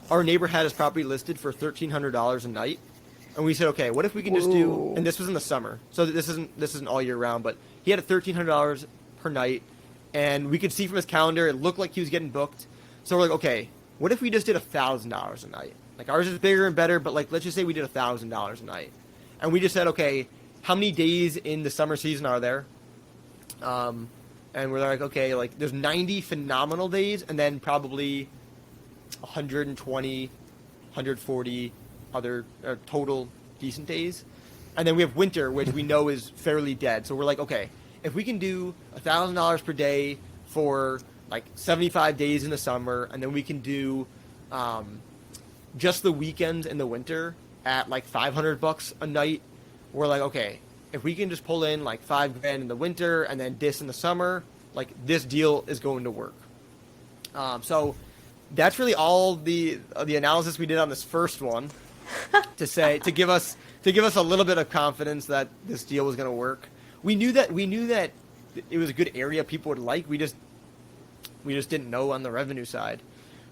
our neighbor had his property listed for $1,300 a night, and we said, okay, what if we can just do, and this was in the summer, so this isn't all year round, but he had a $1,300 per night, and we could see from his calendar it looked like he was getting booked. So we're like, okay, what if we just did $1,000 a night? Like ours is bigger and better, but like let's just say we did $1,000 a night, and we just said, okay, how many days in the summer season are there? And we're like, okay, like there's 90 phenomenal days, and then probably 120, 140 other total decent days. And then we have winter, which we know is fairly dead. So we're like, okay, if we can do $1,000 per day for like 75 days in the summer, and then we can do just the weekends in the winter at like $500 a night, we're like, okay, if we can just pull in like $5,000 in the winter and then this in the summer, like this deal is going to work. So that's really all the analysis we did on this first one to give us a little bit of confidence that this deal was going to work. We knew that it was a good area people would like. We just didn't know on the revenue side.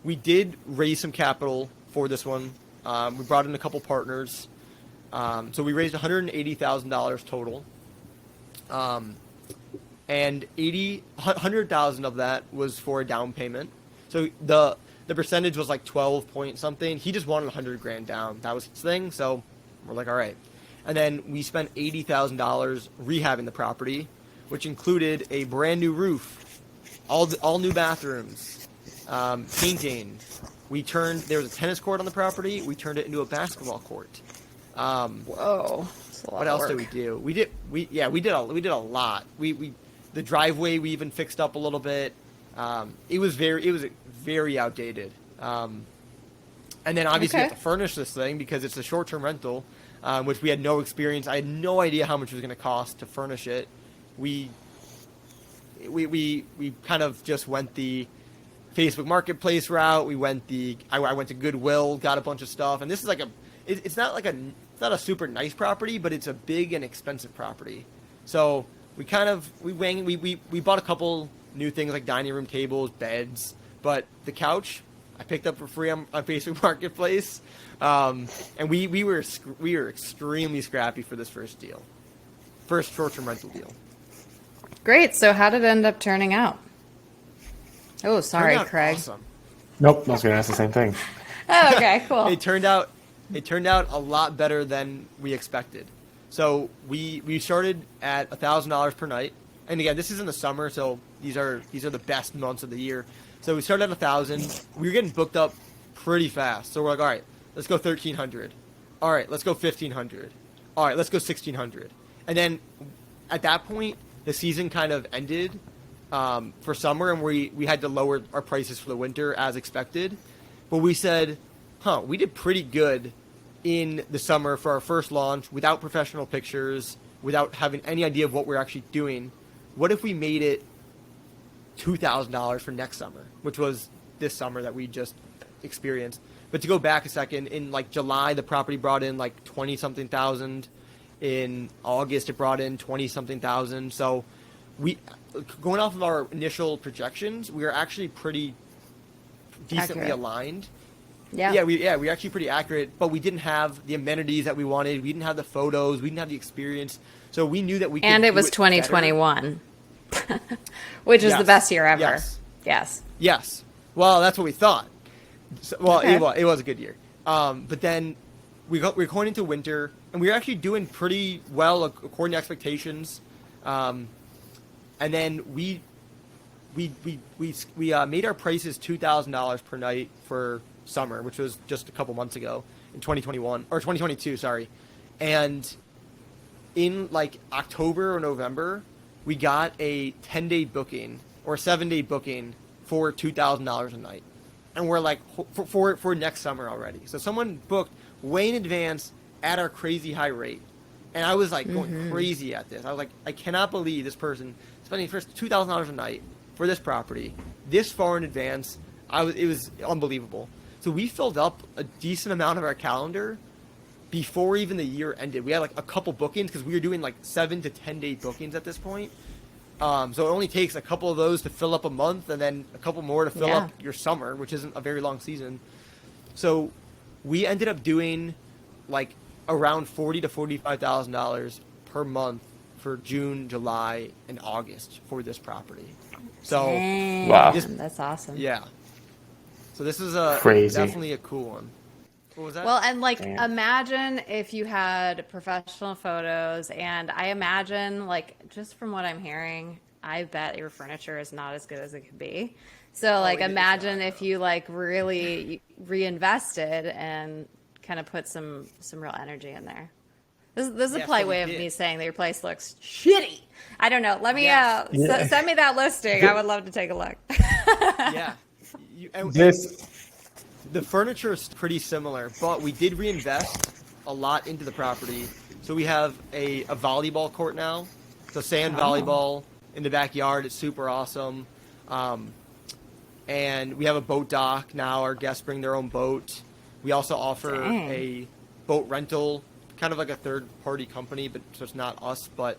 We did raise some capital for this one. We brought in a couple partners. So we raised $180,000 total. And $100,000 of that was for a down payment. So the percentage was like 12 point something. He just wanted $100,000 down. That was his thing. So we're like, all right. And then we spent $80,000 rehabbing the property, which included a brand new roof, all new bathrooms, painting. There was a tennis court on the property. We turned it into a basketball court. Whoa. What else did we do? We did a lot. The driveway we even fixed up a little bit. It was very outdated. And then obviously we have to furnish this thing because it's a short-term rental, which we had no experience. I had no idea how much it was going to cost to furnish it. We kind of just went the Facebook Marketplace route. I went to Goodwill, got a bunch of stuff, and this is like it's not a super nice property, but it's a big and expensive property. So we bought a couple new things like dining room tables, beds, but the couch I picked up for free on Facebook Marketplace, and we were extremely scrappy for this first short-term rental deal. Great. So how did it end up turning out? Oh, sorry, Craig. Awesome. Nope, I was going to ask the same thing. Oh, okay, cool. It turned out a lot better than we expected. So we started at $1,000 per night, and again, this is in the summer, so these are the best months of the year. So we started at $1,000. We were getting booked up pretty fast. So we're like, all right, let's go $1,300. All right, let's go $1,500. All right, let's go $1,600. And then at that point, the season kind of ended for summer, and we had to lower our prices for the winter as expected. But we said, we did pretty good in the summer for our first launch without professional pictures, without having any idea of what we're actually doing. What if we made it $2,000 for next summer, which was this summer that we just experienced? But to go back a second, in like July, the property brought in like 20-something thousand. In August, it brought in 20-something thousand. So going off of our initial projections, we were actually pretty decently accurate. Aligned. Yeah. We were actually pretty accurate, but we didn't have the amenities that we wanted. We didn't have the photos. We didn't have the experience. So we knew that we could And it do was 2021, which is the best year ever. Yes. Well, that's what we thought. So, Okay. It was a good year. But then we're going into winter, and we were actually doing pretty well according to expectations. And then we made our prices $2,000 per night for summer, which was just a couple months ago in 2022, sorry. And in like October or November, we got a 10-day booking or 7-day booking for $2,000 a night. And we're like, for next summer already. So someone booked way in advance at our crazy high rate. And I was like going crazy at this. I was like, I cannot believe this person spending first $2,000 a night for this property this far in advance. It was unbelievable. So we filled up a decent amount of our calendar before even the year ended. We had like a couple bookings because we were doing like 7 to 10 day bookings at this point. So it only takes a couple of those to fill up a month, and then a couple more to fill up your summer, which isn't a very long season. So we ended up doing like around $40,000 to $45,000 per month for June, July, and August for this property. So Dang, Wow. that's awesome. yeah. So this is Crazy. definitely a cool one. What was that? Well, and like, Damn. imagine if you had professional photos, and I imagine, like, just from what I'm hearing, I bet your furniture is not as good as it could be. So, like, imagine if you like really reinvested and kind of put some real energy in there. This is a Yeah, polite so we way of did. me saying that your place looks shitty. I don't know. Let me send me that listing. I would love to take a look. Yeah. And This the furniture is pretty similar, but we did reinvest a lot into the property. So we have a volleyball court now. So sand volleyball in the backyard. It's super awesome. And we have a boat dock now. Our guests bring their own boat. We also offer a boat rental, kind of like a third-party company, but so it's not us. But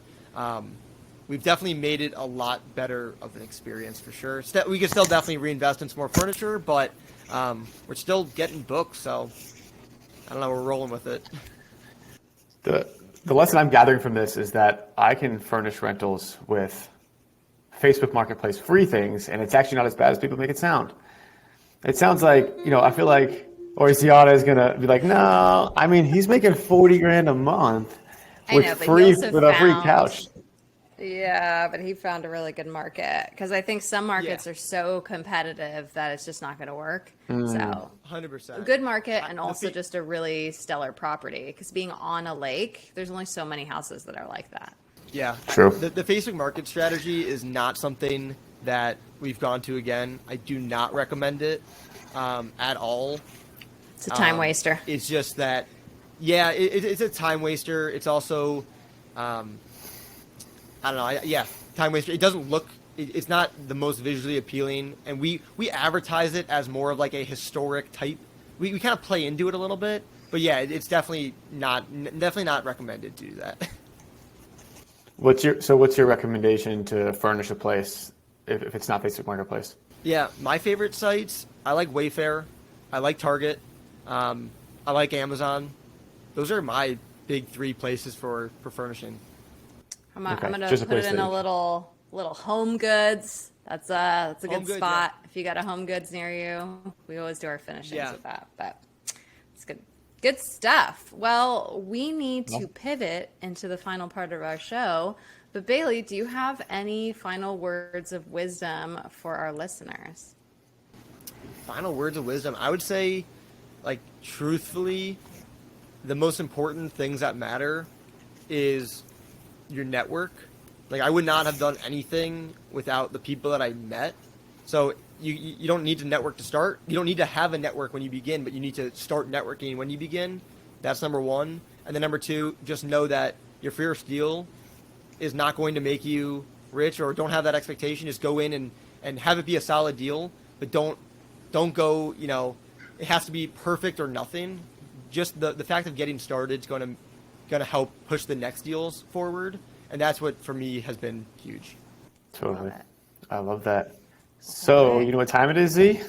we've definitely made it a lot better of an experience for sure. We could still definitely reinvest in some more furniture, but we're still getting booked. So I don't know. We're rolling with it. the lesson I'm gathering from this is that I can furnish rentals with Facebook Marketplace free things, and it's actually not as bad as people make it sound. It sounds like, I feel like, or Zeona is gonna be like, no, I mean, he's making 40 grand a month I with know, but he free also with a free found- couch. Yeah, but he found a really good market, because I think some markets Yeah. are so competitive that it's just not going to work. So 100%. a good market, and the also fee- just a really stellar property, because being on a lake, there's only so many houses that are like that. Yeah. True. The Facebook market strategy is not something that we've gone to again. I do not recommend it at all. It's a time waster. It's just that, yeah, it's a time waster. It's also, I don't know, time waster. It doesn't look, it's not the most visually appealing. And we advertise it as more of like a historic type. We kind of play into it a little bit. But yeah, it's definitely not recommended to do that. What's your recommendation to furnish a place if it's not Facebook Marketplace? Yeah, my favorite sites, I like Wayfair, I like Target, I like Amazon. Those are my big three places for furnishing. I'm Okay, gonna just a put it place in that a you- little Home Goods. That's a Home good Goods, spot. If you got a Home Goods near you, we always do our finishings Yeah. with that. But it's good stuff. Well, we need to pivot into the final part of our show. But Bailey, do you have any final words of wisdom for our listeners? Final words of wisdom, I would say, like, truthfully, the most important things that matter is your network. Like, I would not have done anything without the people that I met. So you don't need to network to start. You don't need to have a network when you begin, but you need to start networking when you begin. That's number one. And then number two, just know that your first deal is not going to make you rich, or don't have that expectation. Just go in and have it be a solid deal, but don't go, it has to be perfect or nothing. Just the fact of getting started is going to help push the next deals forward. And that's what, for me, has been huge. Totally. I love that. So, Okay. you know what time it is, Z?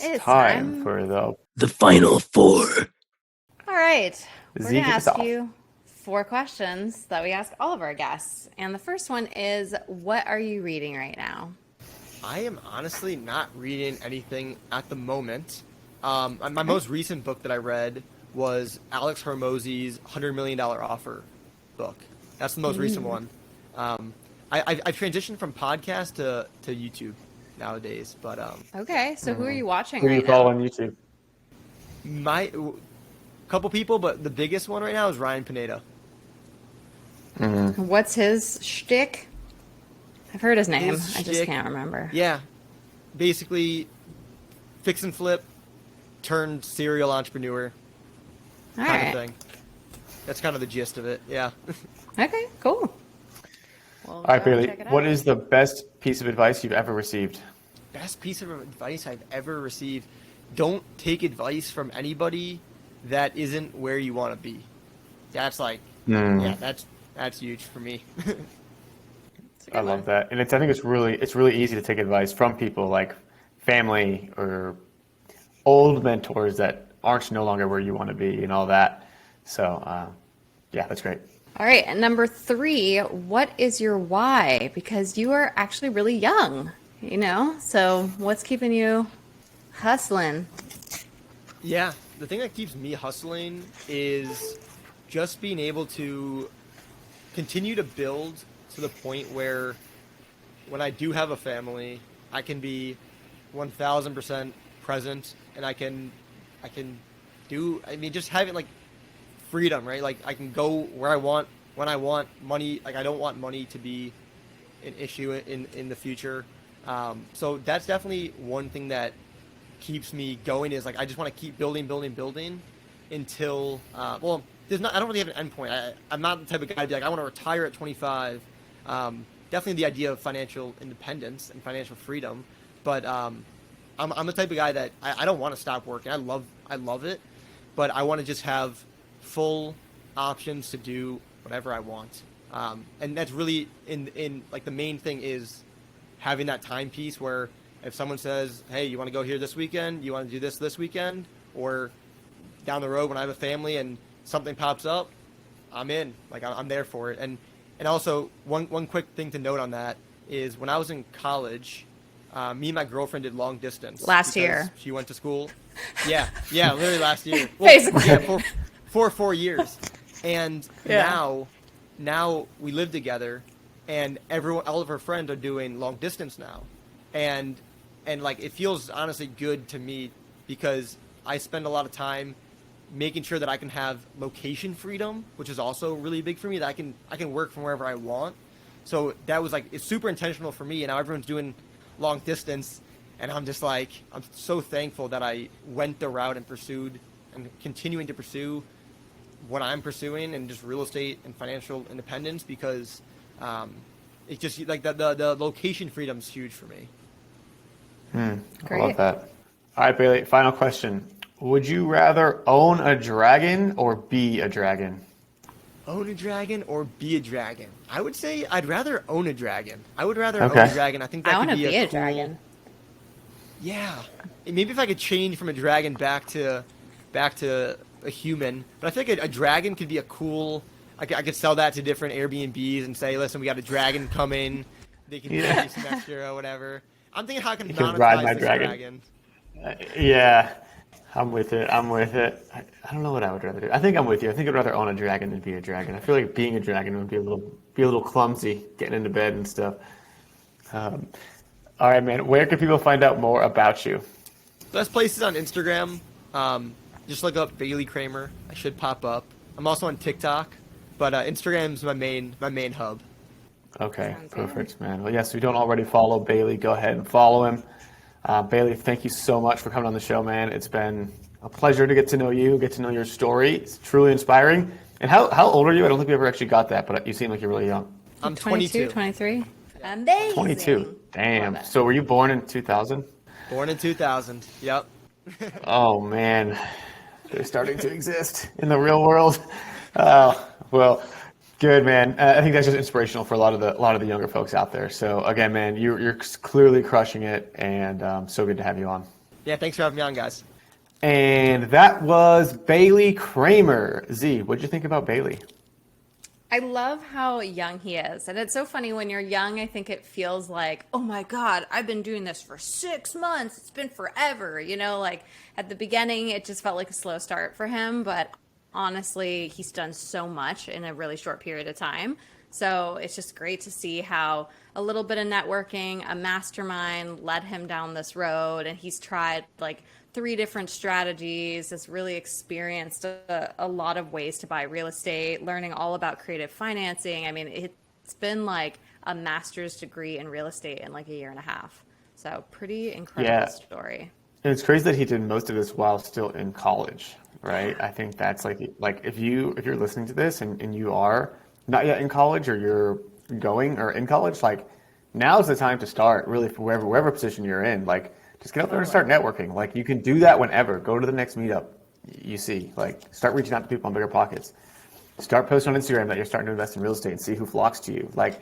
It's time time. for The final four. All right. We're Z going to kicks ask off. you 4 questions that we ask all of our guests. And the first one is, what are you reading right now? I am honestly not reading anything at the moment. My most recent book that I read was Alex Hormozy's $100 Million Offer book. That's the most recent one. I've transitioned from podcast to YouTube nowadays, but Okay, so who are you watching Who do you right follow now? on YouTube? my couple people, but the biggest one right now is Ryan Pineda. What's his shtick? I've heard his name. His I just shtick- can't remember. Yeah, basically fix and flip turned serial entrepreneur All kind right. of thing. That's kind of the gist of it. Yeah. Okay, cool. Well, All right, go Bailey, check it what out. is the best piece of advice you've ever received? Best piece of advice I've ever received: don't take advice from anybody that isn't where you want to be. That's like, yeah, that's huge for me. I love that, and I think it's really easy to take advice from people like family or old mentors that aren't no longer where you want to be and all that. So, yeah, that's great. All right. And number 3, what is your why? Because you are actually really young, so what's keeping you hustling? Yeah, the thing that keeps me hustling is just being able to continue to build to the point where when I do have a family, I can be 1000% present, and I can just having like freedom, right? Like I can go where I want, when I want. Money, like I don't want money to be an issue in the future. So that's definitely one thing that keeps me going, is like I just want to keep building until I don't really have an end point. I'm not the type of guy to be like, I want to retire at 25. Definitely the idea of financial independence and financial freedom, but I'm the type of guy that I don't want to stop working. I love it, but I want to just have full options to do whatever I want. And that's really in like the main thing is having that timepiece where if someone says, hey, you want to go here this weekend, you want to do this weekend, or down the road when I have a family and something pops up, I'm in. Like I'm there for it. And also one quick thing to note on that is when I was in college, me and my girlfriend did long distance. Last year. She went to school. Yeah, literally last year. Well, Basically. Yeah, for 4 years. And now we live together, and all of her friends are doing long distance now. And like it feels honestly good to me because I spend a lot of time making sure that I can have location freedom, which is also really big for me, that I can work from wherever I want. So that was like, it's super intentional for me, and now everyone's doing long distance, and I'm just like, I'm so thankful that I went the route and pursued and continuing to pursue what I'm pursuing, and just real estate and financial independence, because it just like the location freedom is huge for me. I love that. All right, Bailey, final question. Would you rather own a dragon or be a dragon? Own a dragon or be a dragon? I would say I'd rather own a dragon. I would rather own a dragon. I think that could be a cool... dragon. Yeah. Maybe if I could change from a dragon back to a human. But I think a dragon could be a cool... I could sell that to different Airbnbs and say, listen, we got a dragon coming. They can pay you some extra or whatever. I'm thinking how I can monetize this dragon. Yeah. I'm with it. I don't know what I would rather do. I think I'm with you. I think I'd rather own a dragon than be a dragon. I feel like being a dragon would be a little clumsy, getting into bed and stuff. All right, man. Where can people find out more about you? Best places on Instagram. Just look up Bailey Kramer. I should pop up. I'm also on TikTok, but Instagram's my main hub. Okay, perfect, man. Well, yes, if you don't already follow Bailey, go ahead and follow him. Bailey, thank you so much for coming on the show, man. It's been a pleasure to get to know you, get to know your story. It's truly inspiring. And how old are you? I don't think we ever actually got that, but you seem like you're really young. I'm 22. 23. Amazing. 22. Damn. So were you born in 2000? Born in 2000. Yep. Oh, man. They're starting to exist in the real world. Well, good, man. I think that's just inspirational for a lot of the younger folks out there. So again, man, you're clearly crushing it, and so good to have you on. Yeah, thanks for having me on, guys. And that was Bailey Kramer. Z, what'd you think about Bailey? I love how young he is. And it's so funny when you're young, I think it feels like, oh my God, I've been doing this for 6 months. It's been forever. Like at the beginning, it just felt like a slow start for him. But honestly, he's done so much in a really short period of time. So it's just great to see how a little bit of networking, a mastermind led him down this road. And he's tried like 3 different strategies, has really experienced a lot of ways to buy real estate, learning all about creative financing. I mean, it's been like a master's degree in real estate in like a year and a half. So pretty incredible story. And it's crazy that he did most of this while still in college, right? I think that's like if you're listening to this and you are not yet in college, or you're going or in college, like now's the time to start really for wherever position you're in. Like just get out there and start networking. Like you can do that whenever. Go to the next meetup you see. Like start reaching out to people on Bigger Pockets. Start posting on Instagram that you're starting to invest in real estate and see who flocks to you. Like,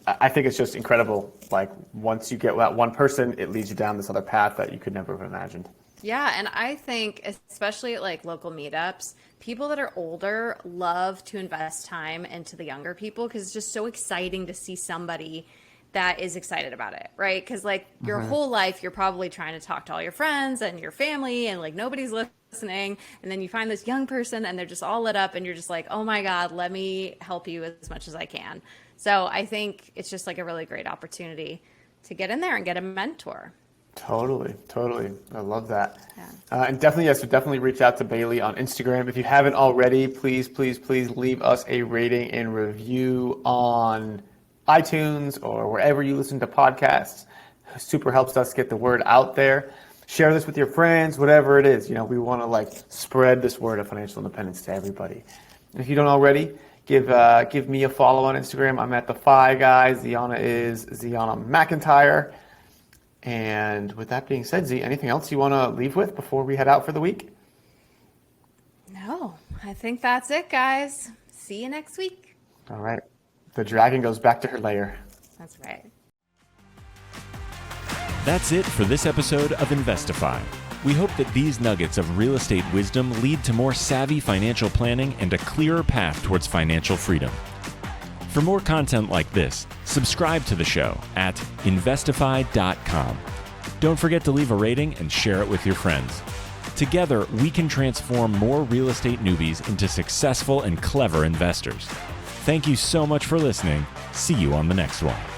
I think it's just incredible. Like once you get that one person, it leads you down this other path that you could never have imagined. Yeah, and I think especially at like local meetups, people that are older love to invest time into the younger people because it's just so exciting to see somebody that is excited about it, right? Because like your whole life, you're probably trying to talk to all your friends and your family and like nobody's listening. And then you find this young person and they're just all lit up and you're just like, oh my God, let me help you as much as I can. So I think it's just like a really great opportunity to get in there and get a mentor. Totally. I love that. Yeah. And definitely, yes, so definitely reach out to Bailey on Instagram. If you haven't already, please leave us a rating and review on iTunes or wherever you listen to podcasts. Super helps us get the word out there. Share this with your friends, whatever it is. You know, we want to like spread this word of financial independence to everybody. And if you don't already, give me a follow on Instagram. I'm at the Fi Guy. Zeona is Zeona McIntyre. And with that being said, Z, anything else you want to leave with before we head out for the week? No, I think that's it, guys. See you next week. All right. The dragon goes back to her lair. That's right. That's it for this episode of Investify. We hope that these nuggets of real estate wisdom lead to more savvy financial planning and a clearer path towards financial freedom. For more content like this, subscribe to the show at investify.com. Don't forget to leave a rating and share it with your friends. Together, we can transform more real estate newbies into successful and clever investors. Thank you so much for listening. See you on the next one.